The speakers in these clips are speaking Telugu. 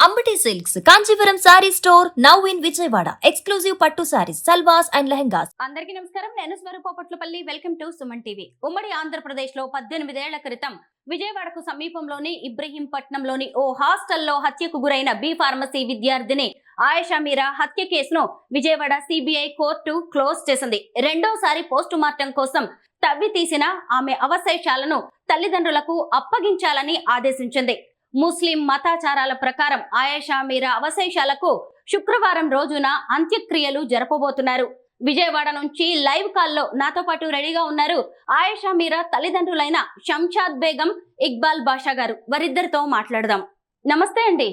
Ambati silks Kanchipuram sari store now in Vijayawada. Exclusive పట్టు సారీస్, సల్వాస్ అండ్ లెహంగాస్. అందరికీ నమస్కారం. నేను స్వరూపపట్లపల్లి. Welcome to Suman TV. ఉమ్మడి ఆంధ్రప్రదేశ్ లో 18 ఏళ్ల క్రితం విజయవాడకు సమీపంలోని ఇబ్రహీంపట్నంలోని ఓ హాస్టల్లో హత్యకు గురైన బి ఫార్మసీ విద్యార్థిని ఆయేషా మీరా హత్య కేసును విజయవాడ సిబిఐ కోర్టు క్లోజ్ చేసింది. రెండోసారి పోస్టు మార్టం కోసం తవ్వి తీసిన ఆమె అవశేషాలను తల్లిదండ్రులకు అప్పగించాలని ఆదేశించింది. ముస్లిం మతాచారాల ప్రకారం ఆయేషా మీరా అవశేషాలకు శుక్రవారం రోజున అంత్యక్రియలు జరపబోతున్నారు. విజయవాడ నుంచి లైవ్ కాల్లో నాతో పాటు రెడీగా ఉన్నారు ఆయేషా మీరా తల్లిదండ్రులైన శంషాద్ బేగం, ఇక్బాల్ బాషా గారు. వారిద్దరితో మాట్లాడదాం. నమస్తే అండి.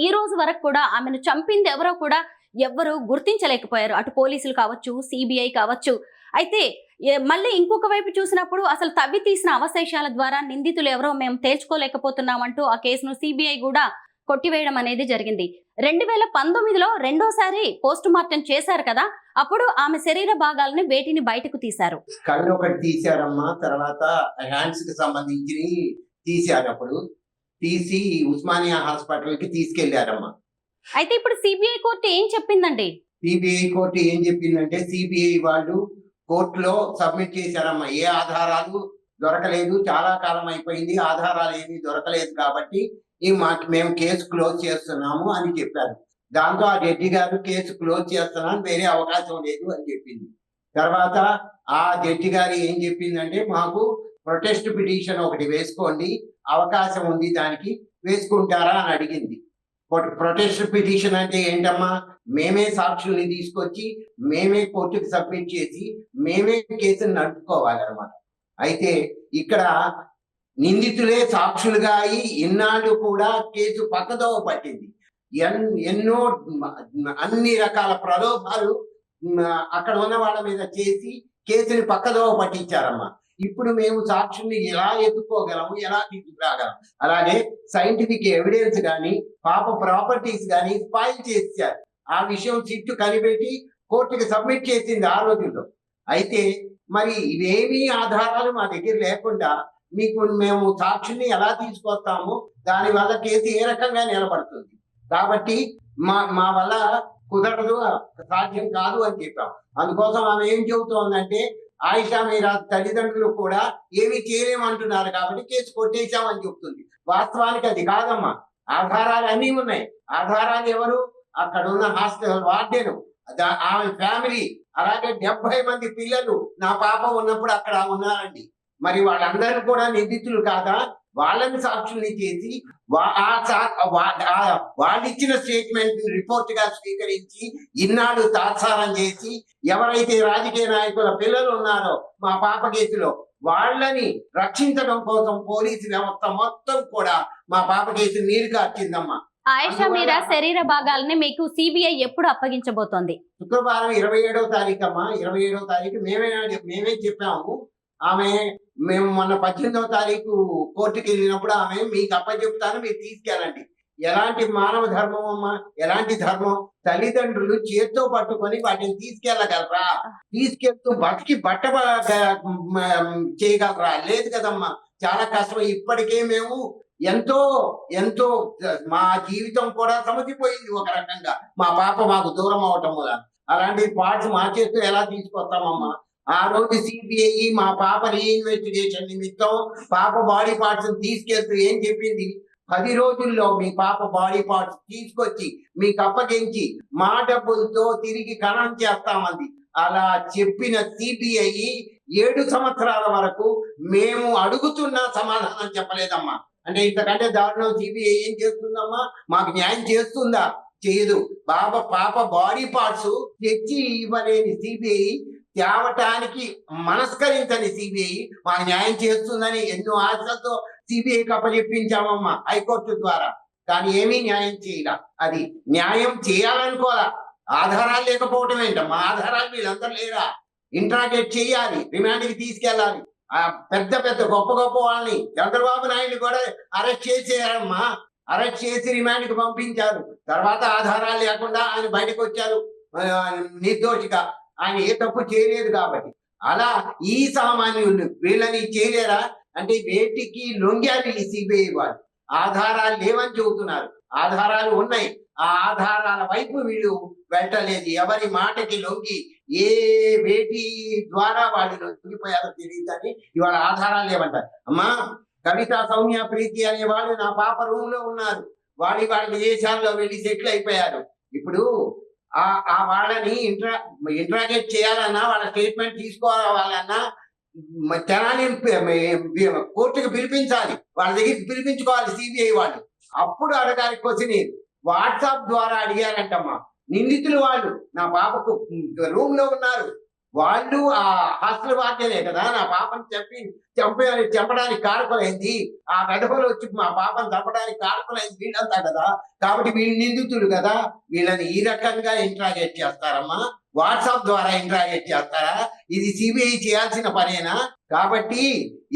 ఈ రోజు వరకు కూడా ఆమెను చంపింది ఎవరో కూడా ఎవ్వరూ గుర్తించలేకపోయారు. అటు పోలీసులు కావచ్చు, సిబిఐ కావచ్చు. అయితే మళ్ళీ ఇంకొక వైపు చూసినప్పుడు అసలు తవ్వి తీసిన అవశేషాల ద్వారా నిందితులు ఎవరో మేము తేల్చుకోలేకపోతున్నామంటూ ఆ కేసును సిబిఐ కూడా కొట్టివేయడం అనేది జరిగింది. 2019లో రెండోసారి పోస్ట్ మార్టం చేశారు కదా, అప్పుడు ఆమె శరీర భాగాలను వేటిని బయటకు తీశారు. కళ్ళు ఒకటి తీశారమ్మా, తర్వాత హ్యాండ్స్ కి సంబంధించి తీశారు. అప్పుడు తీసి ఉస్మానియా హాస్పిటల్ కి తీసుకెళ్లారమ్మా. అయితే ఇప్పుడు సిబిఐ కోర్టు ఏం చెప్పిందండి? సిబిఐ కోర్టు ఏం చెప్పిందంటే, సిబిఐ వాళ్ళు కోర్టులో సబ్మిట్ చేశారమ్మా. ఏ ఆధారాలు దొరకలేదు, చాలా కాలం అయిపోయింది, ఆధారాలు ఏమీ దొరకలేదు కాబట్టి మేము కేసు క్లోజ్ చేస్తున్నాము అని చెప్పారు. దాంతో ఆ జడ్జి గారు కేసు క్లోజ్ చేస్తున్నాను, వేరే అవకాశం లేదు అని చెప్పింది. తర్వాత ఆ జడ్జి గారు ఏం చెప్పిందంటే, మాకు ప్రొటెస్ట్ పిటిషన్ ఒకటి వేసుకోండి, అవకాశం ఉంది, దానికి వేసుకుంటారా అని అడిగింది. ప్రొటెస్ట్ పిటిషన్ అంటే ఏంటమ్మా, మేమే సాక్షుల్ని తీసుకొచ్చి మేమే కోర్టుకి సబ్మిట్ చేసి మేమే కేసును నడుపుకోవాలన్నమాట. అయితే ఇక్కడ నిందితులే సాక్షులుగా అయి ఇన్నాళ్ళు కూడా కేసు పక్కదోవ పట్టింది. ఎన్నో అన్ని రకాల ప్రలోభాలు అక్కడ ఉన్న వాళ్ళ మీద చేసి కేసుని పక్కదోవ పట్టించారమ్మా. ఇప్పుడు మేము సాక్షుల్ని ఎలా ఎత్తుకోగలము, ఎలా తీసుకురాగలం? అలాగే సైంటిఫిక్ ఎవిడెన్స్ కానీ పాప ప్రాపర్టీస్ కానీ స్పాయిల్ చేశారు. ఆ విషయం సిట్టు కనిపెట్టి కోర్టుకి సబ్మిట్ చేసింది ఆ రోజుల్లో. అయితే మరి ఇవేమీ ఆధారాలు మా దగ్గర లేకుండా మేము సాక్షుల్ని ఎలా తీసుకొస్తాము, దానివల్ల కేసు ఏ రకంగా నిలబడుతుంది, కాబట్టి మా వల్ల కుదరదు, సాధ్యం కాదు అని చెప్పాం. అందుకోసం ఆమె ఏం చెబుతోందంటే, ఆయేషా మీరా తల్లిదండ్రులు కూడా ఏమీ చేయలేమంటున్నారు కాబట్టి కేసు కొట్టేశామని చెప్తుంది. వాస్తవానికి అది కాదమ్మా, ఆధారాలు అన్నీ ఉన్నాయి. ఆధారాలు ఎవరు? అక్కడ ఉన్న హాస్టల్ వార్డెను, ఆమె ఫ్యామిలీ, అలాగే 70 మంది పిల్లలు నా పాప ఉన్నప్పుడు అక్కడ ఉన్నారండి. మరి వాళ్ళందరూ కూడా నిందితులు కాదా? వాళ్ళని సాక్షుల్ని చేసి వాళ్ళు ఇచ్చిన స్టేట్మెంట్ రిపోర్ట్ గా స్వీకరించి ఇన్నాళ్ళు తాత్సారం చేసి ఎవరైతే రాజకీయ నాయకుల పిల్లలు ఉన్నారో మా పాప కేసులో వాళ్ళని రక్షించడం కోసం పోలీసు వ్యవస్థ మొత్తం కూడా మా పాప కేసు నీరు కార్చిందమ్మా. ఆయేషా మీరా శరీర భాగాలని మీకు సిబిఐ ఎప్పుడు అప్పగించబోతోంది? శుక్రవారం 27వ తారీఖు అమ్మా. 27వ తారీఖు మేమే చెప్పాము. మేము మొన్న 18వ తారీఖు కోర్టుకి వెళ్ళినప్పుడు ఆమె మీకు అప్పచెప్తాను, మీరు తీసుకెళ్ళండి. ఎలాంటి మానవ ధర్మం అమ్మా, ఎలాంటి ధర్మం? తల్లిదండ్రులు చేత్తో పట్టుకొని వాటిని తీసుకెళ్ళగలరా? తీసుకెళ్తూ బతికి బట్ట చేయగలరా? లేదు కదమ్మా, చాలా కష్టం. ఇప్పటికే మేము ఎంతో ఎంతో మా జీవితం కూడా సమసిపోయింది ఒక రకంగా, మా పాప మాకు దూరం అవటం వల్ల. అలాంటి పార్ట్స్ మా చేత్తో ఎలా తీసుకొస్తామమ్మా? ఆ రోజు సిబిఐ మా పాప రీఇన్వెస్టిగేషన్ నిమిత్తం పాప బాడీ పార్ట్స్ తీసుకెళ్తూ ఏం చెప్పింది, 10 రోజుల్లో మీ పాప బాడీ పార్ట్స్ తీసుకొచ్చి మీకు అప్పగించి మా డబ్బులతో తిరిగి ఖననం చేస్తామంది. అలా చెప్పిన సిబిఐ 7 సంవత్సరాల వరకు మేము అడుగుతున్న సమాధానం చెప్పలేదమ్మా. అంటే ఇంతకంటే దారుణం సిబిఐ ఏం చేస్తుందమ్మా? మాకు న్యాయం చేస్తుందా? చేయదు. పాప బాడీ పార్ట్స్ తెచ్చి ఇవ్వలేని సిబిఐ, తేవటానికి మనస్కరించని సిబిఐ మాకు న్యాయం చేస్తుందని ఎన్నో ఆశలతో సిబిఐకి అప్పచెప్పించామమ్మా హైకోర్టు ద్వారా. కానీ ఏమీ న్యాయం చేయాల. అది న్యాయం చేయాలనుకోవాలా, ఆధారాలు లేకపోవటం ఏంటమ్మా? ఆధారాలు వీళ్ళందరూ లేరా? ఇంట్రాగేట్ చేయాలి, రిమాండ్కి తీసుకెళ్ళాలి. ఆ పెద్ద పెద్ద గొప్ప వాళ్ళని, చంద్రబాబు నాయుడు కూడా అరెస్ట్ చేసేయారమ్మా. అరెస్ట్ చేసి రిమాండ్కి పంపించారు. తర్వాత ఆధారాలు లేకుండా ఆయన బయటకు వచ్చారు నిర్దోషిగా. ఆయన ఏ తప్పు చేయలేదు కాబట్టి. అలా ఈ సామాన్యులు వీళ్ళని చేయలేరా? అంటే వేటికి లొంగాలి ఈ సిబిఐ వాళ్ళు. ఆధారాలు లేవని చెబుతున్నారు. ఆధారాలు ఉన్నాయి. ఆ ఆధారాల వైపు వీళ్ళు వెళ్ళలేదు. ఎవరి మాటకి లొంగి ఏ వేటి ద్వారా వాళ్ళు లొంగిపోయారో తెలియదు అని ఇవాళ ఆధారాలు లేవంటారు. అమ్మా, కవిత, సౌమ్య, ప్రీతి అనే వాళ్ళు నా పాప రూమ్ లో ఉన్నారు. వాళ్ళ విదేశాల్లో వెళ్ళి సెటిల్ అయిపోయారు. ఇప్పుడు ఆ వాళ్ళని ఇంట్రాగేట్ చేయాలన్నా, వాళ్ళ స్టేట్మెంట్ తీసుకోవాలన్నా తెనాలి కోర్టుకు పిలిపించాలి. వాళ్ళ దగ్గరికి పిలిపించుకోవాలి సిబిఐ వాళ్ళు. అప్పుడు అడగాలి క్వశ్చన్. వాట్సాప్ ద్వారా అడిగారంటమ్మా నిందితులు. వాళ్ళు నా పాపకు రూమ్ లో ఉన్నారు. వాళ్ళు ఆ హాస్టల్ వార్డెనే కదా నా పాపను చంపడానికి కారకులైంది. ఆ గడపలు వచ్చి మా పాపను చంపడానికి కారకులైంది వీళ్ళంతా కదా. కాబట్టి వీళ్ళు నిందితులు కదా. వీళ్ళని ఈ రకంగా ఇంట్రాగేట్ చేస్తారమ్మా? వాట్సాప్ ద్వారా ఇంట్రాగేట్ చేస్తారా? ఇది సిబిఐ చేయాల్సిన పనేనా? కాబట్టి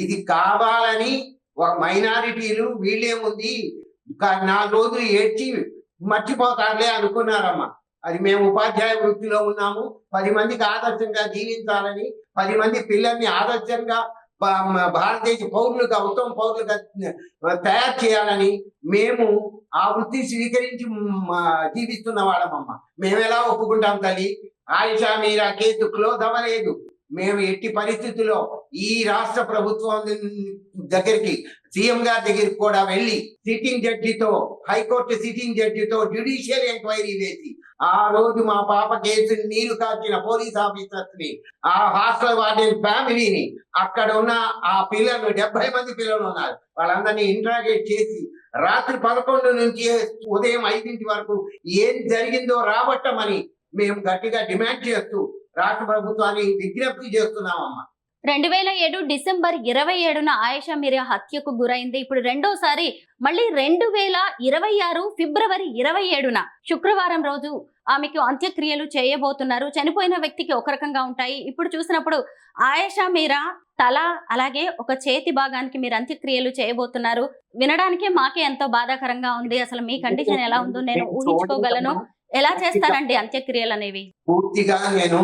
ఇది కావాలని ఒక మైనారిటీలు వీళ్ళేముంది 4 రోజులు ఏడ్చి మర్చిపోతారులే అనుకున్నారమ్మా. అది మేము ఉపాధ్యాయ వృత్తిలో ఉన్నాము. 10 మందికి ఆదర్శంగా జీవించాలని, 10 మంది పిల్లల్ని ఆదర్శంగా భారతదేశ పౌరులుగా, ఉత్తమ పౌరులుగా తయారు చేయాలని మేము ఆ వృత్తి స్వీకరించి జీవిస్తున్న వాళ్ళమమ్మా. మేము ఎలా ఒప్పుకుంటాం తల్లి? ఆయిషా మీరా కేసు క్లోజ్ అవ్వలేదు. మేము ఎట్టి పరిస్థితుల్లో ఈ రాష్ట్ర ప్రభుత్వం దగ్గరికి, సీఎం గారి దగ్గరికి కూడా వెళ్ళి సిట్టింగ్ జడ్జితో, హైకోర్టు సిట్టింగ్ జడ్జితో జ్యుడిషియల్ ఎంక్వైరీ వేసి ఆ రోజు మా పాప కేసుని నీళ్లు కాచిన పోలీస్ ఆఫీసర్స్ ని, ఆ హాస్టల్ వార్డెన్ ఫ్యామిలీని, అక్కడ ఉన్న ఆ పిల్లలు 70 మంది పిల్లలు ఉన్నారు, వాళ్ళందరినీ ఇంట్రాగేట్ చేసి రాత్రి 11 నుంచి ఉదయం 5 వరకు ఏం జరిగిందో రాబట్టమని మేము గట్టిగా డిమాండ్ చేస్తూ రాష్ట్ర ప్రభుత్వాన్ని విజ్ఞప్తి చేస్తున్నామమ్మా. 2007 డిసెంబర్ 27న ఆయేషా మీరా హత్యకు గురైంది. ఇప్పుడు రెండోసారి మళ్ళీ 2026 ఫిబ్రవరి 27న శుక్రవారం రోజు ఆమెకు అంత్యక్రియలు చేయబోతున్నారు. చనిపోయిన వ్యక్తికి ఒక రకంగా ఉంటాయి. ఇప్పుడు చూసినప్పుడు ఆయేషా మీరా తల, అలాగే ఒక చేతి భాగానికి మీరు అంత్యక్రియలు చేయబోతున్నారు. వినడానికే మాకే ఎంతో బాధాకరంగా ఉంది. అసలు మీ కండిషన్ ఎలా ఉందో నేను ఊహించుకోగలను. ఎలా చేస్తారండి అంత్యక్రియలు అనేవి? పూర్తిగా నేను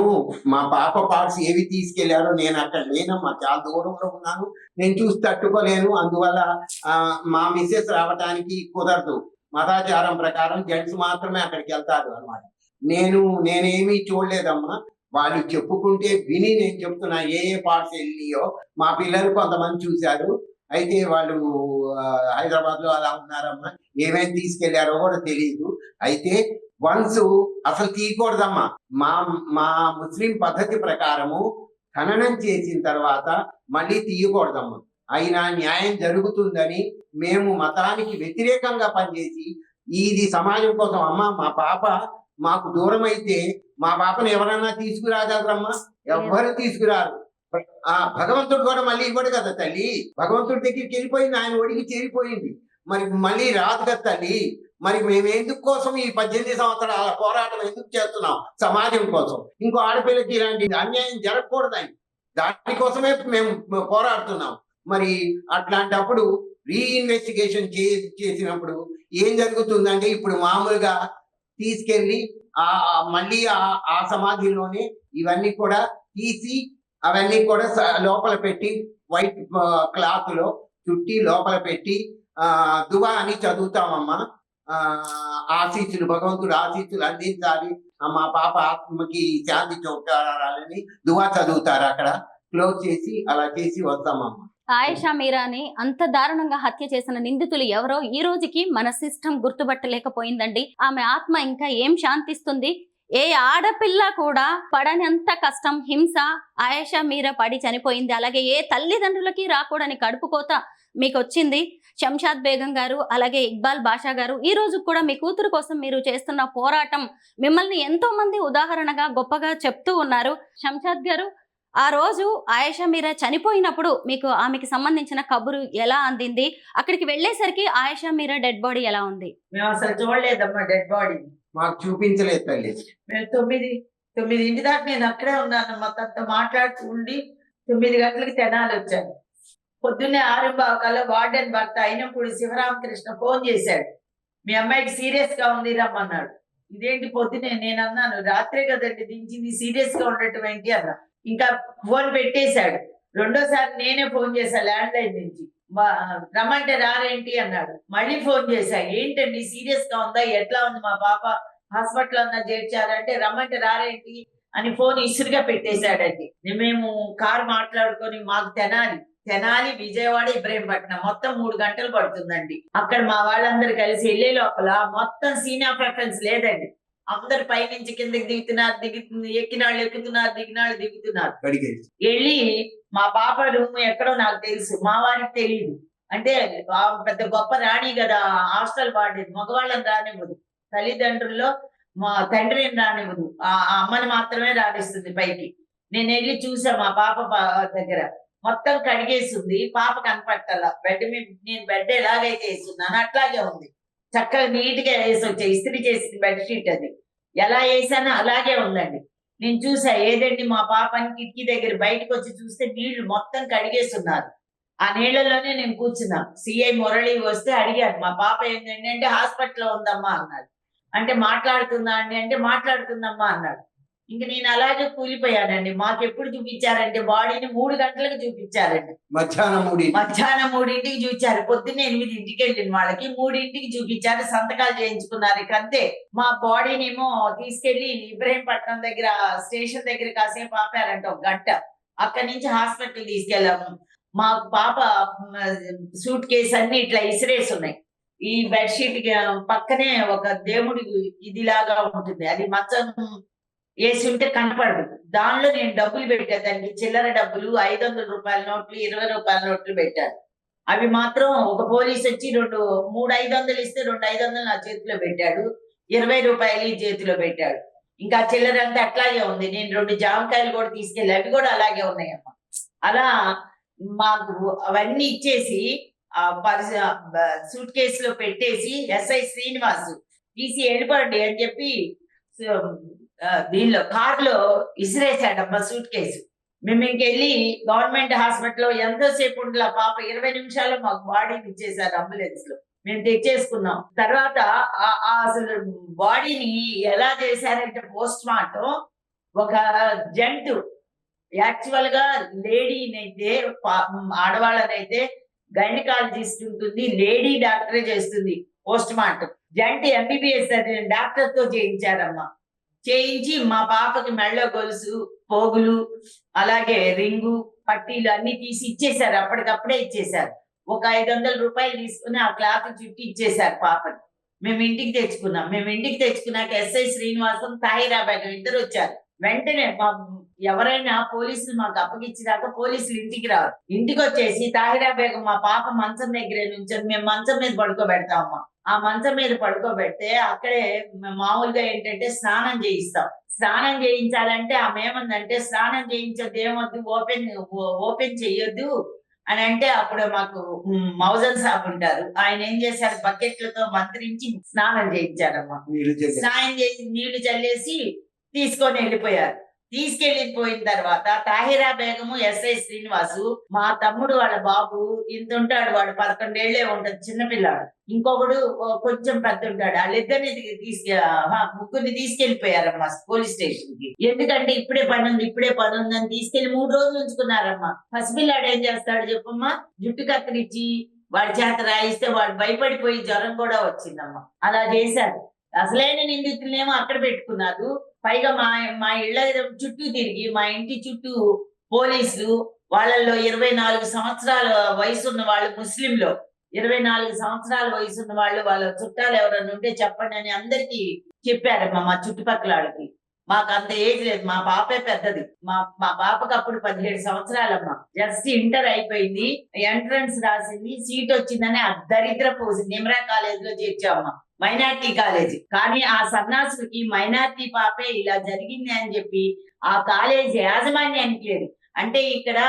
మా పాప పార్ట్స్ ఏవి తీసుకెళ్లారో నేను అక్కడ లేనమ్మా, చాలా దూరంలో ఉన్నాను. నేను చూసి తట్టుకోలేను. అందువల్ల మా మిస్సెస్ రావడానికి కుదరదు. మతాచారం ప్రకారం జెంట్స్ మాత్రమే అక్కడికి వెళ్తారు అన్నమాట. నేనేమీ చూడలేదమ్మా. వాళ్ళు చెప్పుకుంటే విని నేను చెప్తున్నా ఏ పార్ట్స్ వెళ్ళినాయో. మా పిల్లలు కొంతమంది చూశారు. అయితే వాళ్ళు హైదరాబాద్ లో అలా ఉన్నారమ్మా. ఏమేమి తీసుకెళ్లారో కూడా తెలియదు. అయితే వన్స్ అసలు తీయకూడదమ్మా. మా ముస్లిం పద్ధతి ప్రకారము ఖననం చేసిన తర్వాత మళ్ళీ తీయకూడదమ్మా. అయినా న్యాయం జరుగుతుందని మేము మతానికి వ్యతిరేకంగా పనిచేసి ఇది సమాజం కోసం. అమ్మ, మా పాప మాకు దూరం అయితే మా పాపను ఎవరన్నా తీసుకురాగలరమ్మా? ఎవ్వరు తీసుకురారు. ఆ భగవంతుడు కూడా మళ్ళీ ఇవ్వడు కదా తల్లి. భగవంతుడి దగ్గరికి వెళ్ళిపోయింది, ఆయన ఒడికి చేరిపోయింది. మరి మళ్ళీ రాదు కదా తల్లి. మరి మేము ఎందుకు కోసం ఈ 18 సంవత్సరాల పోరాటం ఎందుకు చేస్తున్నాం? సమాజం కోసం. ఇంకో ఆడపిల్లకి ఇలాంటి అన్యాయం జరగకూడదని, దానికోసమే మేము పోరాడుతున్నాం. మరి అట్లాంటప్పుడు రీఇన్వెస్టిగేషన్ చేసినప్పుడు ఏం జరుగుతుందంటే, ఇప్పుడు మామూలుగా తీసుకెళ్లి మళ్ళీ ఆ సమాధిలోనే ఇవన్నీ కూడా తీసి అవన్నీ కూడా లోపల పెట్టి వైట్ క్లాత్ లో చుట్టి లోపల పెట్టి దువా అని చదువుతామమ్మా. ఆశీస్సులు, భగవంతుడు ఆశీస్సులు అందించాలి, మా పాప ఆత్మకి శాంతి చౌకారాలని దువా చదువుతారు. అక్కడ క్లోజ్ చేసి అలా చేసి వస్తామమ్మా. ఆయేషా మీరాని అంత దారుణంగా హత్య చేసిన నిందితులు ఎవరో ఈ రోజుకి మన సిస్టమ్ గుర్తుపట్టలేకపోయిందండి. ఆమె ఆత్మ ఇంకా ఏం శాంతిస్తుంది? ఏ ఆడపిల్ల కూడా పడనంత కష్టం, హింస ఆయేషా మీరా పడి చనిపోయింది. అలాగే ఏ తల్లిదండ్రులకి రాకూడని కడుపుకోత మీకు వచ్చింది. శంషాద్ బేగం గారు, అలాగే ఇక్బాల్ బాషా గారు, ఈ రోజు కూడా మీ కూతురు కోసం మీరు చేస్తున్న పోరాటం మిమ్మల్ని ఎంతో మంది ఉదాహరణగా గొప్పగా చెప్తూ ఉన్నారు. శంషాద్ గారు, ఆ రోజు ఆయేషా మీరా చనిపోయినప్పుడు మీకు ఆమెకి సంబంధించిన కబురు ఎలా అందింది? అక్కడికి వెళ్ళేసరికి ఆయేషా మీరా డెడ్ బాడీ ఎలా ఉంది? మేము అసలు చూడలేదమ్మా డెడ్ బాడీ. మాకు చూపించలేదు తల్లి. మేము 9 దాకా నేను అక్కడే ఉన్నాను. మా తనతో మాట్లాడుతూ ఉండి 9 గంటలకి తెనాలి వచ్చాను. పొద్దున్నే 6:15 వార్డెన్ భర్త అయినప్పుడు శివరామకృష్ణ ఫోన్ చేశాడు. మీ అమ్మాయికి సీరియస్ గా ఉంది, రమ్మన్నాడు. ఇదేంటి పొద్దునే? నేను అన్నాను రాత్రే కదండి దించింది, సీరియస్ గా ఉండటం ఏంటి అన్నా. ఇంకా ఫోన్ పెట్టేశాడు. రెండోసారి నేనే ఫోన్ చేశా ల్యాండ్ లైన్ నుంచి, రమ్మంటే రారేంటి అన్నాడు. మళ్ళీ ఫోన్ చేశా, ఏంటండి సీరియస్ గా ఉందా, ఎట్లా ఉంది మా పాప, హాస్పిటల్ అన్నా చేర్చారంటే రమ్మంటే రారేంటి అని ఫోన్ ఇసురుగా పెట్టేశాడండి. మేము కారు మాట్లాడుకొని మాకు తెనాలి విజయవాడ ఇబ్రహీంపట్నం మొత్తం 3 గంటలు పడుతుందండి. అక్కడ మా వాళ్ళందరూ కలిసి వెళ్ళే లోపల మొత్తం సీన్ ఆఫ్ ఎఫెన్స్ లేదండి. అందరు పైనుంచి కిందకి ఎక్కినాళ్ళు ఎక్కుతున్నారు, దిగినాళ్ళు దిగుతున్నారు. వెళ్ళి మా పాప రూమ్ ఎక్కడో నాకు తెలుసు, మా వారికి తెలియదు. అంటే పెద్ద గొప్ప రాణి కదా, హాస్టల్ వాడేది, మగవాళ్ళని రానివ్వదు, తల్లిదండ్రుల్లో మా తండ్రిని రానివ్వదు, ఆ అమ్మని మాత్రమే రాణిస్తుంది పైకి. నేను వెళ్ళి చూసా మా పాప దగ్గర మొత్తం కడిగేసింది, పాప కనపట్టాల. బెడ్ మీద నేను బెడ్ ఎలాగైతే వేస్తున్నాను అట్లాగే ఉంది, చక్కగా నీట్ గా వేసి వచ్చా, ఇస్త్రీ చేసింది బెడ్షీట్, అది ఎలా వేసానో అలాగే ఉందండి. నేను చూసా, ఏదండి మా పాపని కిటికీ దగ్గర బయటకు వచ్చి చూస్తే నీళ్లు మొత్తం కడిగేస్తున్నారు. ఆ నీళ్లలోనే నేను కూర్చున్నా. సిఐ మురళి వస్తే అడిగారు, మా పాప ఏంటంటే అంటే హాస్పిటల్లో ఉందమ్మా అన్నాడు. అంటే మాట్లాడుతుందా అండి అంటే మాట్లాడుతుందమ్మా అన్నాడు. ఇంక నేను అలాగే కూలిపోయానండి. మాకు ఎప్పుడు చూపించారంటే బాడీని 3 గంటలకు చూపించారండి. మధ్యాహ్నం 3ంటికి చూపించారు. పొద్దున్న 8ంటికి వెళ్ళిన వాళ్ళకి 3ంటికి చూపించారు, సంతకాలు చేయించుకున్నారు. ఇక అంతే. మా బాడీనేమో తీసుకెళ్లి ఇబ్రహీంపట్నం దగ్గర స్టేషన్ దగ్గర కాసేపు ఆపారంట, 1 గంట. అక్కడి నుంచి హాస్పిటల్ తీసుకెళ్ళాము. మా పాప సూట్ కేసు అన్ని ఇట్లా ఇసిరేసి ఉన్నాయి. ఈ బెడ్షీట్ పక్కనే ఒక దేవుడి ఇదిలాగా ఉంటుంది, అది మంచం వేసి ఉంటే కనపడదు. దానిలో నేను డబ్బులు పెట్టా, దానికి చిల్లర డబ్బులు, 500 రూపాయల నోట్లు, 20 రూపాయల నోట్లు పెట్టాను. అవి మాత్రం ఒక పోలీస్ వచ్చి 3 500 ఇస్తే 2 500 నా చేతిలో పెట్టాడు, 20 రూపాయలు ఈ చేతిలో పెట్టాడు. ఇంకా చిల్లర అంతా అట్లాగే ఉంది. నేను 2 జామకాయలు కూడా తీసుకెళ్ళి అవి కూడా అలాగే ఉన్నాయమ్మా. అలా మాకు అవన్నీ ఇచ్చేసి సూట్ కేసులో పెట్టేసి ఎస్ఐ శ్రీనివాసు తీసి వెళ్ళిపోండి అని చెప్పి దీనిలో కారులో ఇసిరేసాడమ్మా సూట్ కేసు. మేము ఇంకెళ్ళి గవర్నమెంట్ హాస్పిటల్లో ఎంతోసేపు ఉండాల, పాప 20 నిమిషాల్లో మాకు బాడీని ఇచ్చేసారు అంబులెన్స్ లో. మేము తెచ్చేసుకున్నాం. తర్వాత అసలు బాడీని ఎలా చేశారంటే పోస్ట్ మార్టం ఒక జంటు, యాక్చువల్ గా లేడీనైతే ఆడవాళ్ళనైతే గైనకాలజిస్ట్ ఉంటుంది, లేడీ డాక్టరే చేస్తుంది పోస్ట్ మార్టం. జంట ఎంబీబీఎస్ డాక్టర్ తో చేయించారమ్మా. చేయించి మా పాపకి మెళ్ళ గొలుసు, పోగులు, అలాగే రింగు, పట్టీలు అన్ని తీసి ఇచ్చేసారు. అప్పటికప్పుడే ఇచ్చేసారు. ఒక 500 రూపాయలు తీసుకుని ఆ క్లాత్ చుట్టి ఇచ్చేసారు పాపకి. మేము ఇంటికి తెచ్చుకున్నాం. మేము ఇంటికి తెచ్చుకున్నాక ఎస్ఐ శ్రీనివాసం, తాహిరా బేగం ఇద్దరు వచ్చారు. వెంటనే ఎవరైనా పోలీసులు మాకు అప్పగించినాక పోలీసులు ఇంటికి రావు. ఇంటికి వచ్చేసి తాహిరా బేగం మా పాప మంచం దగ్గరే నుంచొని మేము మంచం మీద పడుకోబెడతామమ్మా. ఆ మంచం మీద పడుకోబెడితే అక్కడే మామూలుగా ఏంటంటే స్నానం చేయిస్తాం. స్నానం చేయించాలంటే ఆమె ఏమందంటే, స్నానం చేయించద్దు, ఏమొద్దు, ఓపెన్ చెయ్యొద్దు అని అంటే, అప్పుడు మాకు మౌజన్ సాబ్ ఉంటారు, ఆయన ఏం చేశారు, బకెట్లతో మంత్రించి స్నానం చేయించారమ్మా. స్నానం చేసి నీళ్లు చల్లేసి తీసుకొని వెళ్ళిపోయారు. తీసుకెళ్లిపోయిన తర్వాత తాహిరా బేగము, ఎస్ఐ శ్రీనివాసు, మా తమ్ముడు వాళ్ళ బాబు ఇంత ఉంటాడు, వాడు 11 ఏళ్లే ఉంటది, చిన్నపిల్లాడు, ఇంకొకడు కొంచెం పెద్ద ఉంటాడు, వాళ్ళిద్దరిని ముగ్గురిని తీసుకెళ్లిపోయారమ్మా పోలీస్ స్టేషన్ కి. ఎందుకంటే ఇప్పుడే పని ఉంది అని తీసుకెళ్లి 3 రోజులు ఉంచుకున్నారమ్మా. పసిపిల్లాడు ఏం చేస్తాడు చెప్పమ్మా, జుట్టు కత్తిరించి వాడి చేత రాయిస్తే వాడు భయపడిపోయి జ్వరం కూడా వచ్చిందమ్మా. అలా చేశారు. అసలైన నిందితులనేమో అక్కడ పెట్టుకున్నారు. పైగా మా ఇళ్ళ చుట్టూ తిరిగి, మా ఇంటి చుట్టూ పోలీసులు, వాళ్ళల్లో 24 సంవత్సరాల వయసున్న వాళ్ళు, ముస్లింలో 24 సంవత్సరాల వయసున్న వాళ్ళు, వాళ్ళ చుట్టాలు ఎవరన్నా ఉంటే చెప్పండి అని అందరికి చెప్పారమ్మా. మా చుట్టుపక్కల వాళ్ళకి. మాకు అంత ఏజ్ లేదు, మా పాపే పెద్దది. మా పాపకు అప్పుడు 17 సంవత్సరాలమ్మా. జస్ట్ ఇంటర్ అయిపోయింది, ఎంట్రన్స్ రాసింది, సీట్ వచ్చిందని ఆ దరిద్ర పోసి నిమ్రా కాలేజ్ లో చేర్చామ్మా, మైనార్టీ కాలేజీ. కానీ ఆ సన్నాసులకి మైనార్టీ పాపే ఇలా జరిగింది అని చెప్పి ఆ కాలేజీ యాజమాన్యానికి లేదు. అంటే ఇక్కడ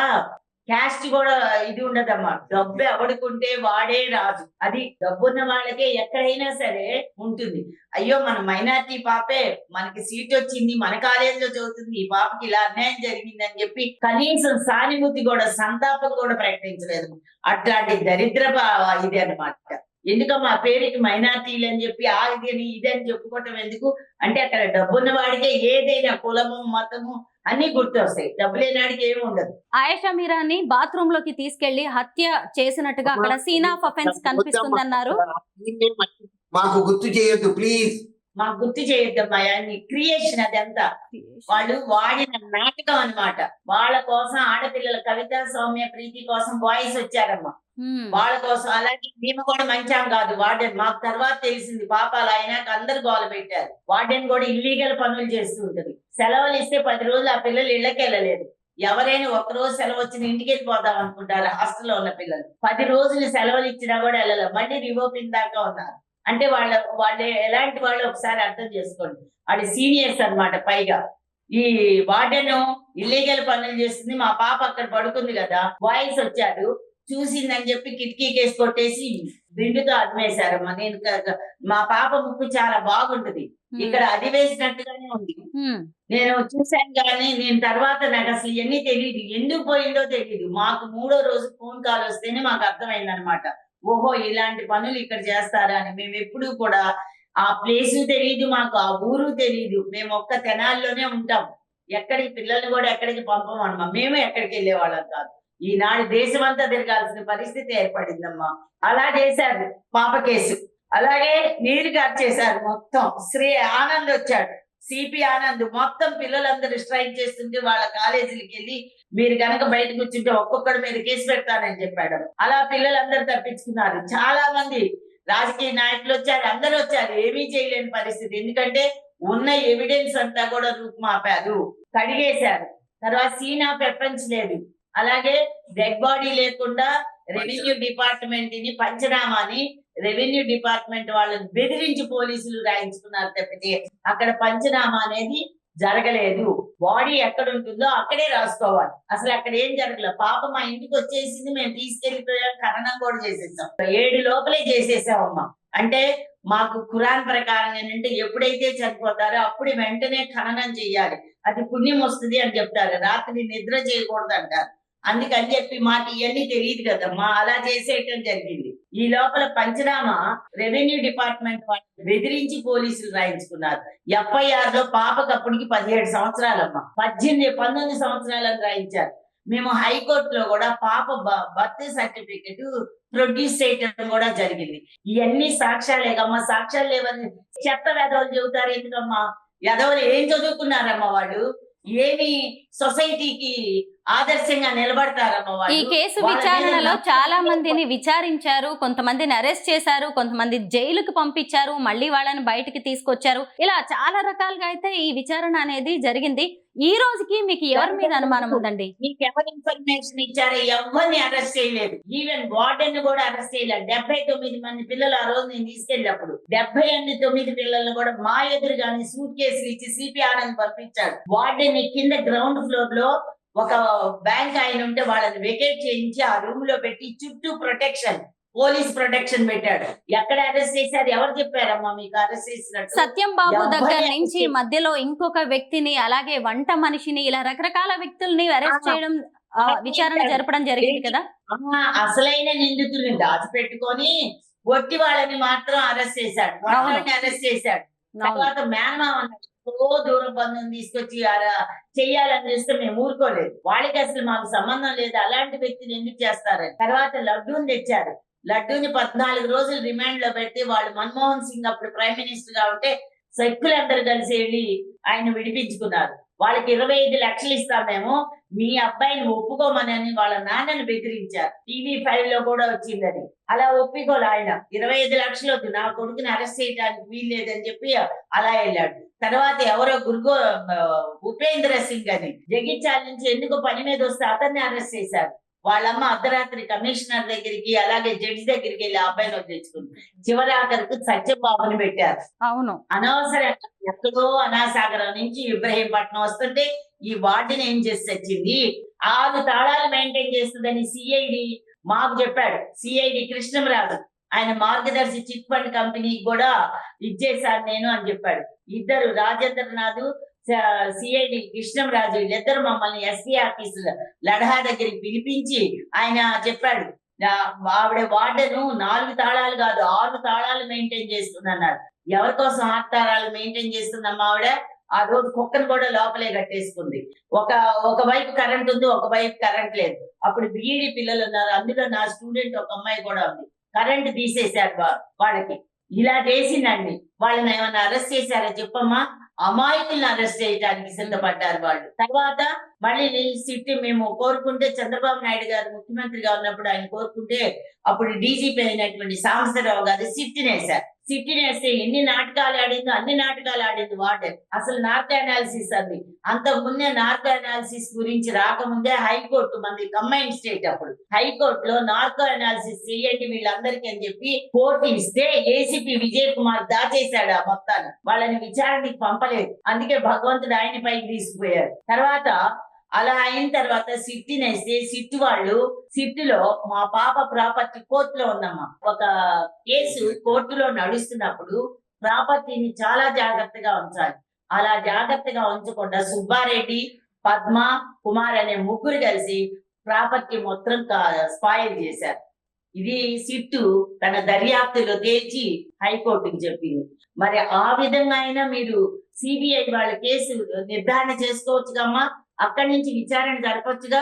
క్యాస్ట్ కూడా ఇది ఉండదమ్మా. డబ్బు ఎవడుకుంటే వాడే రాజు, అది డబ్బున్న వాళ్ళకే ఎక్కడైనా సరే ఉంటుంది. అయ్యో మన మైనార్టీ పాపే, మనకి సీట్ వచ్చింది, మన కాలేజీలో చదువుతుంది, ఈ పాపకి ఇలా అన్యాయం జరిగింది అని చెప్పి కనీసం సానుభూతి కూడా, సంతాపం కూడా ప్రకటించలేదు. అట్లాంటి దరిద్ర ఇది అన్నమాట. ఎందుకమ్మా ఆ పేరుకి మైనార్టీలు అని చెప్పి ఆ ఇదని ఇదని చెప్పుకోవటం ఎందుకు అంటే అక్కడ డబ్బున్న వాడికే ఏదైనా కులము మతము అన్ని గుర్తొస్తాయి, డబ్బు లేనాడికి ఏమి ఉండదు. ఆయేషా మీరాని బాత్రూమ్ లోకి తీసుకెళ్లి హత్య చేసినట్టుగా అక్కడ సీన్ ఆఫ్ అఫెన్స్ కనిపిస్తుందన్నారు. మాకు గుర్తు చేయొద్దు ప్లీజ్. మాకు గుర్తు చేయొద్దమ్మా, క్రియేషన్ అదంతా వాళ్ళు వాడిన నాటకం అన్నమాట. వాళ్ళ కోసం ఆడపిల్లల కవిత సౌమ్య ప్రీతి కోసం బాయ్స్ వచ్చారమ్మా, వాళ్ళ కోసం. అలాగే మేము కూడా మంచాం కాదు వార్డెన్, మాకు తర్వాత తెలిసింది పాపాలు అయినాక అందరు గోల పెట్టారు. వార్డెన్ కూడా ఇల్లీగల్ పనులు చేస్తూ ఉంటది. సెలవులు ఇస్తే 10 రోజులు ఆ పిల్లలు ఇళ్లకి వెళ్ళలేదు. ఎవరైనా ఒక్కరోజు సెలవు వచ్చిన ఇంటికి వెళ్ళిపోదాం అనుకుంటారు హాస్టల్లో ఉన్న పిల్లలు. 10 రోజులు సెలవులు ఇచ్చినా కూడా వెళ్ళలేదు, మళ్ళీ రివోపింగ్ దాకా ఉన్నారు. అంటే వాళ్ళు ఎలాంటి వాళ్ళు ఒకసారి అర్థం చేసుకోండి. వాళ్ళు సీనియర్స్ అన్నమాట. పైగా ఈ వార్డెన్ ఇల్లీగల్ పనులు చేస్తుంది. మా పాప అక్కడ పడుకుంది కదా, బాయ్స్ వచ్చారు, చూసిందని చెప్పి కిటికీ కేసు కొట్టేసి బిందుతో అదివేశారమ్మా. మా పాప ముక్కు చాలా బాగుంటది, ఇక్కడ అది వేసినట్టుగానే ఉంది. నేను చూశాను కానీ నేను తర్వాత నాకు అసలు ఇవన్నీ తెలియదు, ఎందుకు పోయిందో తెలియదు. మాకు 3వ రోజు ఫోన్ కాల్ వస్తేనే మాకు అర్థమైంది అనమాట, ఓహో ఇలాంటి పనులు ఇక్కడ చేస్తారా అని. మేము ఎప్పుడు కూడా ఆ ప్లేసు తెలియదు మాకు, ఆ ఊరు తెలియదు. మేము ఒక్క తెనాల్లోనే ఉంటాం, ఎక్కడికి పిల్లల్ని కూడా ఎక్కడికి పంపమమ్మా. మేము ఎక్కడికి వెళ్ళేవాళ్ళం కాదు. ఈనాడు దేశం అంతా తిరగాల్సిన పరిస్థితి ఏర్పడిందమ్మా. అలా చేశారు పాప కేసు. అలాగే నీరు గార్చేశారు మొత్తం. శ్రీ ఆనంద్ వచ్చాడు, సిపి ఆనంద్, మొత్తం పిల్లలందరూ స్ట్రైక్ చేస్తుంటే వాళ్ళ కాలేజీలకి వెళ్ళి మీరు కనుక బయట కూర్చుంటే ఒక్కొక్కడి మీద కేసు పెడతానని చెప్పాడు. అలా పిల్లలందరూ తప్పించుకున్నారు. చాలా మంది రాజకీయ నాయకులు వచ్చారు, అందరూ వచ్చారు, ఏమీ చేయలేని పరిస్థితి. ఎందుకంటే ఉన్న ఎవిడెన్స్ అంతా కూడా రూపుమాపారు, కడిగేశారు. తర్వాత సీన్ ఆఫ్ ఎఫెన్స్ లేదు. అలాగే డెడ్ బాడీ లేకుండా రెవెన్యూ డిపార్ట్మెంట్ ని పంచనామాని రెవెన్యూ డిపార్ట్మెంట్ వాళ్ళని బెదిరించి పోలీసులు రాయించుకున్నారు తప్పితే అక్కడ పంచనామా అనేది జరగలేదు. బాడీ ఎక్కడ ఉంటుందో అక్కడే రాసుకోవాలి. అసలు అక్కడ ఏం జరగలేదు. పాప మా ఇంటికి వచ్చేసింది, మేము తీసుకెళ్లిపోయాం, ఖననం కూడా చేసేసాం. 7 లోపలే చేసేసామమ్మా. అంటే మాకు ఖురాన్ ప్రకారం ఏంటంటే ఎప్పుడైతే చనిపోతారో అప్పుడు వెంటనే ఖననం చెయ్యాలి, అది పుణ్యం వస్తుంది అని చెప్తారు. రాత్రి నిద్ర చేయకూడదు అంటారు. అందుకని చెప్పి మాకు ఇవన్నీ తెలియదు కదమ్మా, అలా చేసేయటం జరిగింది. ఈ లోపల పంచనామా రెవెన్యూ డిపార్ట్మెంట్ వాళ్ళు బెదిరించి పోలీసులు రాయించుకున్నారు. FIR లో పాపకు అప్పటికి 17 సంవత్సరాలమ్మా, 19 సంవత్సరాలను రాయించారు. మేము హైకోర్టులో కూడా పాప బర్త్ సర్టిఫికెట్ ప్రొడ్యూస్ చేయటం కూడా జరిగింది. ఇవన్నీ సాక్ష్యాలేకమ్మా. సాక్ష్యాలు లేవని చెత్త వెధవలు చెబుతారు ఎందుకమ్మా? వెధవలు ఏం చదువుకున్నారమ్మా వాళ్ళు? ఏమి సొసైటీకి ఆదర్శంగా నిలబడతారమ్మా వాళ్ళు? ఈ కేసు విచారణలో చాలా మందిని విచారించారు, కొంతమందిని అరెస్ట్ చేశారు, కొంతమంది జైలుకు పంపించారు, మళ్ళీ వాళ్ళని బయటికి తీసుకొచ్చారు. ఇలా చాలా రకాలుగా అయితే ఈ విచారణ అనేది జరిగింది. ఈ రోజుకి మీకు ఎవరి మీద అనుమానం ఉందండి? మీకు ఎవరు ఇన్ఫర్మేషన్ ఇచ్చారో ఎవరిని అరెస్ట్ చేయలేదు. ఈవెన్ వార్డెన్ కూడా అరెస్ట్ చేయలేదు. 79 మంది పిల్లలు ఆ రోజు నేను తీసుకెళ్ళినప్పుడు 79 పిల్లలను కూడా మా ఎదురుగానే సూట్ కేసులు ఇచ్చి సిపి ఆనంద్ పంపించాడు. వార్డెన్ కింద గ్రౌండ్ ఫ్లోర్ లో ఒక బ్యాంక్ ఆయన ఉంటే వాళ్ళని వెకేట్ చేయించి ఆ రూమ్ లో పెట్టి చుట్టూ ప్రొటెక్షన్, పోలీస్ ప్రొటెక్షన్ పెట్టాడు. ఎక్కడ అరెస్ట్ చేశారు? ఎవరు చెప్పారమ్మా మీకు అరెస్ట్ చేసినట్టు? సత్యం బాబు దగ్గర నుంచి మధ్యలో ఇంకొక వ్యక్తిని, అలాగే వంట మనిషిని, ఇలా రకరకాల వ్యక్తుల్ని అరెస్ట్ చేయడం, విచారణ జరపడం జరిగింది కదా. అసలైన నిందితుల్ని దాచిపెట్టుకొని ఒట్టి వాళ్ళని మాత్రం అరెస్ట్ చేశాడు, వాళ్ళని అరెస్ట్ చేశాడు. తర్వాత మేనమామ దూరం బంధువుని తీసుకొచ్చి చెయ్యాలని చేస్తే మేము ఊరుకోలేదు. వాళ్ళకి అసలు మాకు సంబంధం లేదు, అలాంటి వ్యక్తిని ఎందుకు చేస్తారని. తర్వాత లడ్డూని తెచ్చారు. లడ్డూని 14 రోజులు రిమాండ్ లో పెట్టి వాళ్ళు మన్మోహన్ సింగ్ అప్పుడు ప్రైమ్ మినిస్టర్ గా ఉంటే సైక్కులందరూ కలిసి వెళ్ళి ఆయన విడిపించుకున్నారు. వాళ్ళకి 25 లక్షలు ఇస్తామేమో, మీ అబ్బాయిని ఒప్పుకోమని వాళ్ళ నాన్నని బెదిరించారు. TV5 లో కూడా వచ్చింది అది. అలా ఒప్పుకోలే ఆయన. 25 లక్షలు వద్దు, నా కొడుకుని అరెస్ట్ చేయడానికి వీల్లేదని చెప్పి అలా వెళ్ళాడు. తర్వాత ఎవరో ఉపేంద్ర సింగ్ అని జగిత్యాల నుంచి ఎందుకో పని మీద వస్తే అతన్ని అరెస్ట్ చేశారు. వాళ్ళమ్మ అర్ధరాత్రి కమిషనర్ దగ్గరికి అలాగే జడ్జి దగ్గరికి వెళ్ళి అబ్బాయిని వదిలించుకుంది. చివరి ఆఖరికి సత్యబాబుని పెట్టారు. అవును, అనవసరంగా ఎక్కడో అనాసాగరం నుంచి ఇబ్రహీంపట్నం వస్తుంటే ఈ వార్డుని ఏం చేసి వచ్చింది, 6 తాళాలు మెయింటైన్ చేస్తుందని సిఐడి మాకు చెప్పాడు. సిఐడి కృష్ణంరాజు ఆయన మార్గదర్శి చిట్ ఫండ్ కంపెనీకి కూడా ఇచ్చేసాను నేను అని చెప్పాడు. ఇద్దరు రాజేంద్రనాథ్, సిఐడి కృష్ణంరాజు వీళ్ళిద్దరు మమ్మల్ని ఎస్పీ ఆఫీసు లడహా దగ్గరికి పిలిపించి ఆయన చెప్పాడు, ఆవిడ వార్డెను 4 తాళాలు కాదు 6 తాళాలు మెయింటైన్ చేస్తుందన్నారు. ఎవరి కోసం 6 తాళాలు మెయింటైన్ చేస్తుందమ్మా ఆవిడ? ఆ రోజు కుక్కను కూడా లోపలే కట్టేసుకుంది. ఒక వైపు కరెంట్ ఉంది, ఒక వైపు కరెంట్ లేదు. అప్పుడు బీఈడి పిల్లలు ఉన్నారు, అందులో నా స్టూడెంట్ ఒక అమ్మాయి కూడా ఉంది. కరెంట్ తీసేశారు వాళ్ళకి. ఇలా చేసిందండి. వాళ్ళని ఏమైనా అరెస్ట్ చేశారా చెప్పమ్మా? అమాయకులను అరెస్ట్ చేయడానికి సిద్ధపడ్డారు వాళ్ళు. తర్వాత మళ్ళీ సిట్టి మేము కోరుకుంటే, చంద్రబాబు నాయుడు గారు ముఖ్యమంత్రిగా ఉన్నప్పుడు ఆయన కోరుకుంటే, అప్పుడు డీజీపీ అయినటువంటి సాంబశివరావు గారు సిట్టినేశారు. సిట్టినేస్తే ఎన్ని నాటకాలు ఆడిందో అన్ని నాటకాలు ఆడింది వార్డెన్. అసలు నార్కో అనాలిసిస్ అంది. అంతకు ముందే నార్కో అనాలిసిస్ గురించి రాకముందే హైకోర్టు, మంది కంబైన్ స్టేట్, అప్పుడు హైకోర్టులో నార్కో అనాలిసిస్ చేయండి వీళ్ళందరికీ అని చెప్పి కోర్టు ఇస్తే ఏసీపీ విజయ్ కుమార్ దాచేశాడు ఆ మొత్తాన్ని. వాళ్ళని విచారణకి పంపలేదు. అందుకే భగవంతుడు ఆయన పైకి తీసుకుపోయారు. తర్వాత అలా అయిన తర్వాత సిట్టినేస్తే సిట్టులో మా పాప ప్రాపర్టీ కోర్టులో ఉందమ్మా. ఒక కేసు కోర్టులో నడుస్తున్నప్పుడు ప్రాపర్టీని చాలా జాగ్రత్తగా ఉంచాలి. అలా జాగ్రత్తగా ఉంచకుండా సుబ్బారెడ్డి, పద్మ, కుమార్ అనే ముగ్గురు కలిసి ప్రాపర్టీ మొత్తం స్పాయిల్ చేశారు. ఇది సిట్టు తన దర్యాప్తులో తేల్చి హైకోర్టుకి చెప్పింది. మరి ఆ విధంగా అయినా మీరు సిబిఐ వాళ్ళ కేసు నిర్ధారణ చేసుకోవచ్చుగమ్మా. అక్కడి నుంచి విచారణ జరపచ్చుగా.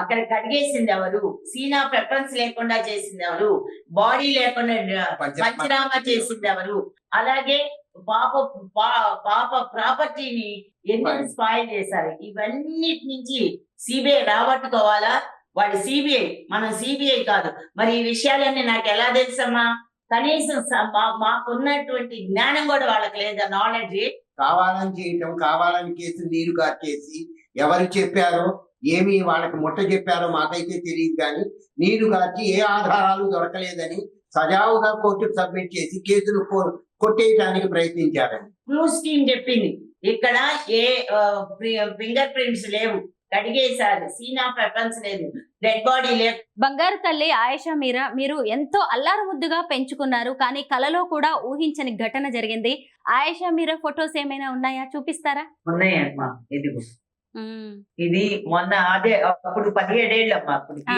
అక్కడ కడిగేసింది ఎవరు? సీన్ ఆఫ్ వెపన్స్ లేకుండా చేసింది ఎవరు? బాడీ లేకుండా పంచనామా చేసింది ఎవరు? అలాగే పాప ప్రాపర్టీని ఎందుకు స్పాయిల్ చేశారు? ఇవన్నిటి నుంచి సిబిఐ రాబట్టుకోవాలా? వాడు సిబిఐ, మనం సిబిఐ కాదు. మరి ఈ విషయాలన్నీ నాకు ఎలా తెలుసమ్మా? కనీసం మాకున్నటువంటి జ్ఞానం కూడా వాళ్ళకి లేదా, నాలెడ్జ్. కావాలని చేయటం, కావాలని కేసు నీరు గార్చేసి ఎవరు చెప్పారో, ఏమి వాళ్ళకి ముట్ట చెప్పారో మాకైతే తెలియదు. కానీ నీరు గార్చి ఏ ఆధారాలు దొరకలేదని సజావుగా కోర్టుకు సబ్మిట్ చేసి కేసును కొట్టేయడానికి ప్రయత్నించారని క్లూస్ టీమ్ చెప్పింది. ఇక్కడ ఏ ఫింగర్ ప్రింట్స్ లేవు, కడిగేశారు. సీన్ ఆఫ్ వెపన్స్ లేదు, డెడ్ బాడీ లేదు. బంగారు తల్లి ఆయేషా మీరా, మీరు ఎంతో అల్లారు ముద్దుగా పెంచుకున్నారు, కానీ కలలో కూడా ఊహించని ఘటన జరిగింది. ఆయేషా మీరా ఫొటోస్ ఏమైనా ఉన్నాయా? చూపిస్తారా? ఉన్నాయమ్మా. ఇది మొన్న అదే అప్పుడు 17 ఏళ్ళమ్మా. అప్పటికి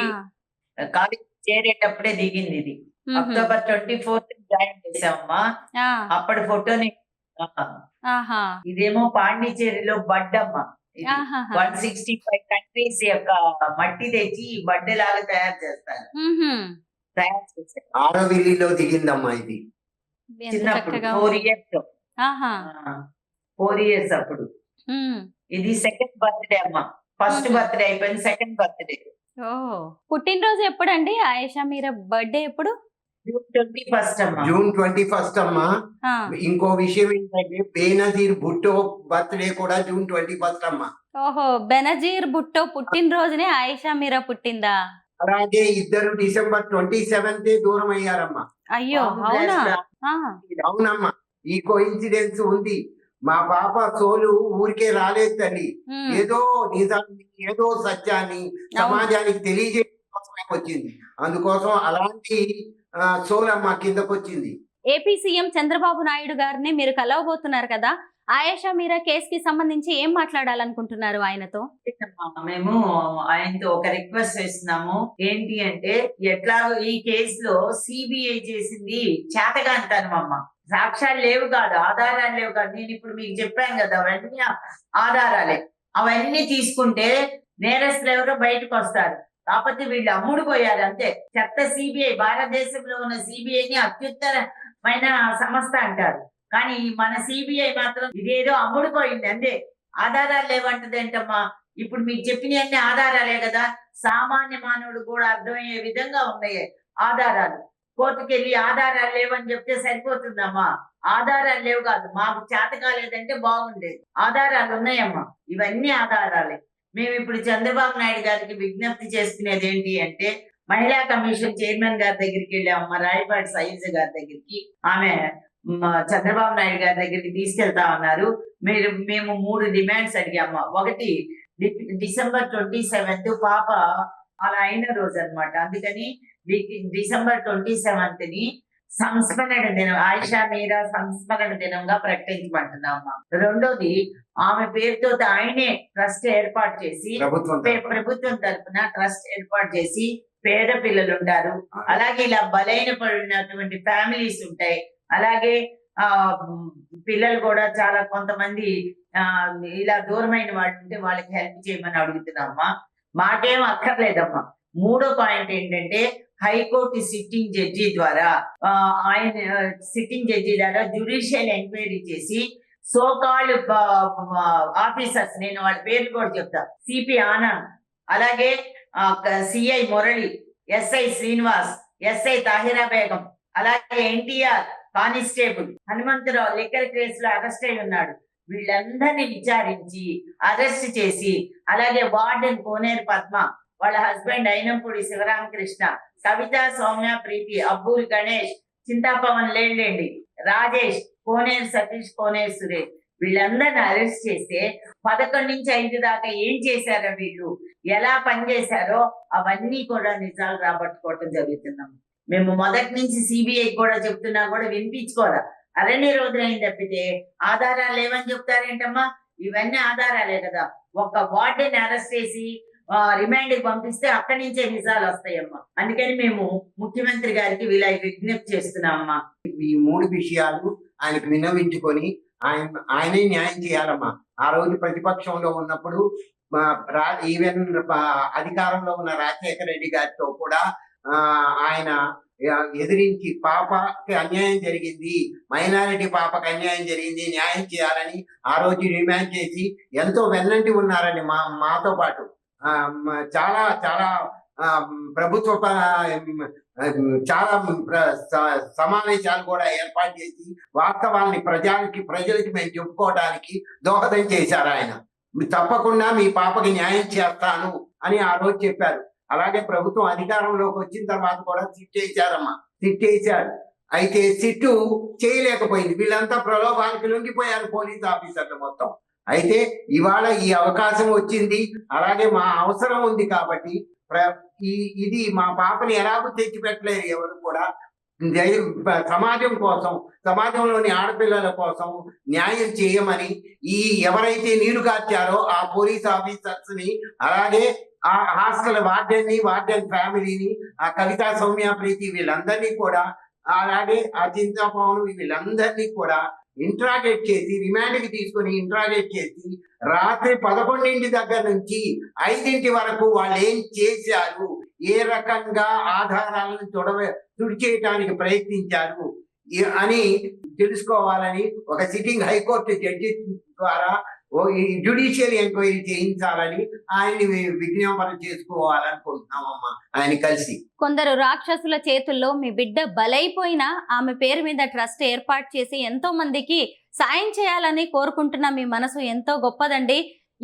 కాలేజ్ చేరేటప్పుడే దిగింది. ఇది అక్టోబర్ 24th జాయిన్ చేసామమ్మా. అప్పటి ఫోటోని. ఇదేమో పాండిచేరిలో బడ్డమ్మా. 165 కంట్రీస్ యొక్క మట్టి తెచ్చి బడ్డెలాగా తయారు చేస్తారు. ఆరోవిల్లిలో దిగిందమ్మా. ఇది చిన్నప్పుడు 4 years అప్పుడు. ఇది సెకండ్ బర్త్డే అమ్మా. ఫస్ట్ బర్త్డే అయిపోయింది, సెకండ్ బర్త్డే. పుట్టినరోజు ఎప్పుడండి ఆయేషా మీరా? బర్త్డే ఎప్పుడు? June 21st అమ్మా. June 21st అమ్మా. ఇంకో విషయం ఏంటంటే బేనజీర్ భుట్టో బర్త్డే కూడా June 21st అమ్మా. ఓహో, బెనజీర్ భుట్టో పుట్టినరోజునే ఆయేషా మీరా పుట్టిందా? అలాగే ఇద్దరు December 27th దూరం అయ్యారమ్మా. అయ్యో, అవునా? అవునమ్మా. ఈ కోఇన్సిడెన్స్ ఉంది. మా పాప సోలు ఊరికే రాలేదు తల్లి. ఏదో నిజాన్ని, ఏదో సత్యాన్ని సమాజానికి తెలియజేయడం కోసమే వచ్చింది. అందుకోసం అలాంటి సోలమ్మ కిందకు వచ్చింది. ఏపీ సీఎం చంద్రబాబు నాయుడు గారిని మీరు కలవబోతున్నారు కదా, ఆయేషా మీరా కేసుకి సంబంధించి ఏం మాట్లాడాలనుకుంటున్నారు ఆయనతో? మేము ఆయనతో ఒక రిక్వెస్ట్ చేస్తున్నాము. ఏంటి అంటే, ఎట్లాగో ఈ కేసులో సిబిఐ చేసింది చేతగాంతనం అమ్మ. సాక్ష్యాలు లేవు కాదు, ఆధారాలు లేవు కాదు. నేను ఇప్పుడు మీకు చెప్పాను కదా, అవన్నీ ఆధారాలే. అవన్నీ తీసుకుంటే నేరస్తులు ఎవరో బయటకు వస్తారు. కాకపోతే వీళ్ళు అమ్ముడుపోయారు అంతే. చెత్త సిబిఐ, భారతదేశంలో ఉన్న సిబిఐని అత్యుత్తరమైన సంస్థ అంటారు. కానీ మన సిబిఐ మాత్రం ఇదేదో అమ్ముడుపోయింది అంతే. ఆధారాలు లేవంటది ఏంటమ్మా? ఇప్పుడు మీకు చెప్పినవన్నీ ఆధారాలే కదా. సామాన్య మానవుడు కూడా అర్థమయ్యే విధంగా ఉన్నాయి ఆధారాలు. కోర్టుకు వెళ్ళి ఆధారాలు లేవని చెప్తే సరిపోతుందమ్మా? ఆధారాలు లేవు కాదు, మాకు చేత కాలేదంటే బాగుండేది. ఆధారాలు ఉన్నాయమ్మా, ఇవన్నీ ఆధారాలే. మేము ఇప్పుడు చంద్రబాబు నాయుడు గారికి విజ్ఞప్తి చేసుకునేది ఏంటి అంటే, మహిళా కమిషన్ చైర్మన్ గారి దగ్గరికి వెళ్ళామమ్మా, రాయపాటి శైలజ గారి దగ్గరికి. ఆమె చంద్రబాబు నాయుడు గారి దగ్గరికి తీసుకెళ్తామన్నారు. మేము 3 డిమాండ్స్ అడిగామ్మా. ఒకటి, December 27th పాప అలా అయిన రోజు అనమాట. అందుకని December 27th సంస్మరణ దినం, ఆయేషా మీరా సంస్మరణ దినంగా ప్రకటించమంటున్నామా. రెండోది, ఆమె పేరుతో ఆయనే ట్రస్ట్ ఏర్పాటు చేసి, ప్రభుత్వం తరఫున ట్రస్ట్ ఏర్పాటు చేసి పేద పిల్లలు ఉంటారు, అలాగే ఇలా బలైన పడినటువంటి ఫ్యామిలీస్ ఉంటాయి, అలాగే ఆ పిల్లలు కూడా చాలా కొంతమంది ఇలా దూరమైన వాళ్ళు ఉంటే వాళ్ళకి హెల్ప్ చేయమని అడుగుతున్నామ్మా. మాకేం అక్కర్లేదమ్మా. మూడో పాయింట్ ఏంటంటే హైకోర్టు సిట్టింగ్ జడ్జి ద్వారా జ్యుడిషియల్ ఎంక్వైరీ చేసి సోకాల్డ్ ఆఫీసర్స్, నేను వాళ్ళ పేర్లు కూడా చెప్తా, సిపి ఆనంద్, అలాగే CI Murali, SI Srinivas, SI Tahira Begum, అలాగే ఎన్టీఆర్ కానిస్టేబుల్ హనుమంతరావు లిక్కర్ కేసులో అరెస్ట్ అయి ఉన్నాడు. వీళ్ళందరినీ విచారించి అరెస్ట్ చేసి, అలాగే వార్డెన్ కోనేరు పద్మ, వాళ్ళ హస్బెండ్ అయినంపూడి శివరామకృష్ణ, కవిత, సౌమ్య, ప్రీతి, అబ్బూరి గణేష్, చింతాపవన్ లేండి, రాజేష్, కోనేరు సతీష్, కోనేరు సురేష్, వీళ్ళందరిని అరెస్ట్ చేస్తే 11 నుంచి 5 దాకా ఏం చేశారో, వీళ్ళు ఎలా పనిచేశారో అవన్నీ కూడా నిజాలు రాబట్టుకోవటం జరుగుతున్నాం. మేము మొదటి నుంచి సిబిఐ కూడా చెప్తున్నా కూడా వినిపించుకోరా. అరణ్య రోజులైంది తప్పితే ఆధారాలు లేవని చెప్తారేంటమ్మా? ఇవన్నీ ఆధారాలే కదా. ఒక్క వార్డెన్ అరెస్ట్ చేసి రిమాండ్ కి పంపిస్తే అక్కడి నుంచే నిజాలు వస్తాయమ్మా. అందుకని మేము ముఖ్యమంత్రి గారికి వీళ్ళ విజ్ఞప్తి చేస్తున్నామమ్మా. ఈ 3 విషయాలు ఆయనకు విన్నవించుకొని ఆయనే న్యాయం చేయాలమ్మా. ఆ రోజు ప్రతిపక్షంలో ఉన్నప్పుడు ఈవెన్ అధికారంలో ఉన్న రాజశేఖర రెడ్డి గారితో కూడా ఆయన ఎదిరించి పాపకి అన్యాయం జరిగింది, మైనారిటీ పాపకి అన్యాయం జరిగింది, న్యాయం చేయాలని ఆ రోజు డిమాండ్ చేసి ఎంతో వెన్నంటి ఉన్నారని మాతో పాటు చాలా చాలా ప్రభుత్వ చాలా సమావేశాలు కూడా ఏర్పాటు చేసి వాస్తవాల్ని ప్రజలకి మేము చెప్పుకోవడానికి దోహదం చేశారు. ఆయన తప్పకుండా మీ పాపకి న్యాయం చేస్తాను అని ఆ రోజు చెప్పారు. అలాగే ప్రభుత్వం అధికారంలోకి వచ్చిన తర్వాత కూడా సిట్ చేశారు. అయితే సిట్టు చేయలేకపోయింది. వీళ్ళంతా ప్రలోభానికి లొంగిపోయారు, పోలీస్ ఆఫీసర్లు మొత్తం. అయితే ఇవాళ ఈ అవకాశం వచ్చింది, అలాగే మా అవసరం ఉంది కాబట్టి ఇది మా పాపని ఎలాగూ తెచ్చిపెట్టలేరు ఎవరు కూడా. సమాజం కోసం, సమాజంలోని ఆడపిల్లల కోసం న్యాయం చేయమని ఎవరైతే నీళ్లు కార్చారో ఆ పోలీస్ ఆఫీసర్స్ ని, అలాగే ఆ హాస్టల్ వార్డెన్ ఫ్యామిలీని, ఆ కవిత, సౌమ్య, ప్రీతి వీళ్ళందరినీ కూడా, అలాగే ఆ చింతాపవన్ వీళ్ళందరినీ కూడా ఇంట్రాగేట్ చేసి రిమాండ్ కి తీసుకుని ఇంట్రాగేట్ చేసి రాత్రి 11 దగ్గర నుంచి 5 వరకు వాళ్ళు ఏం చేశారు, ఏ రకంగా ఆధారాలను తుడిచేయటానికి ప్రయత్నించారు అని తెలుసుకోవాలని ఒక సిట్టింగ్ హైకోర్టు జడ్జి ద్వారా జ్యుడిషియల్ ఎంక్వైరీ చేయించాలని ఆయన్ని విజ్ఞాపన చేసుకోవాలనుకుంటున్నామమ్మా. ఆయన కలిసి కొందరు రాక్షసుల చేతుల్లో మీ బిడ్డ బలైపోయినా ఆమె పేరు మీద ట్రస్ట్ ఏర్పాటు చేసి ఎంతో మందికి సాయం చేయాలని కోరుకుంటున్న మీ మనసు ఎంతో గొప్పదండి.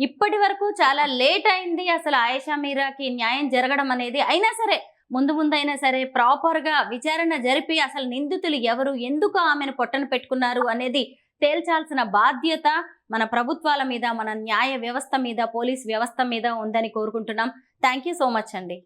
ఇప్పటి వరకు చాలా లేట్ అయింది అసలు ఆయేషా మీరాకి న్యాయం జరగడం అనేది. అయినా సరే ముందైనా సరే ప్రాపర్ గా విచారణ జరిపి అసలు నిందితులు ఎవరు, ఎందుకు ఆమెను పొట్టన పెట్టుకున్నారు అనేది తేల్చాల్సిన బాధ్యత మన ప్రభుత్వాల మీద, మన న్యాయ వ్యవస్థ మీద, పోలీస్ వ్యవస్థ మీద ఉందని కోరుకుంటున్నాం. థ్యాంక్ యూ సో మచ్ అండి.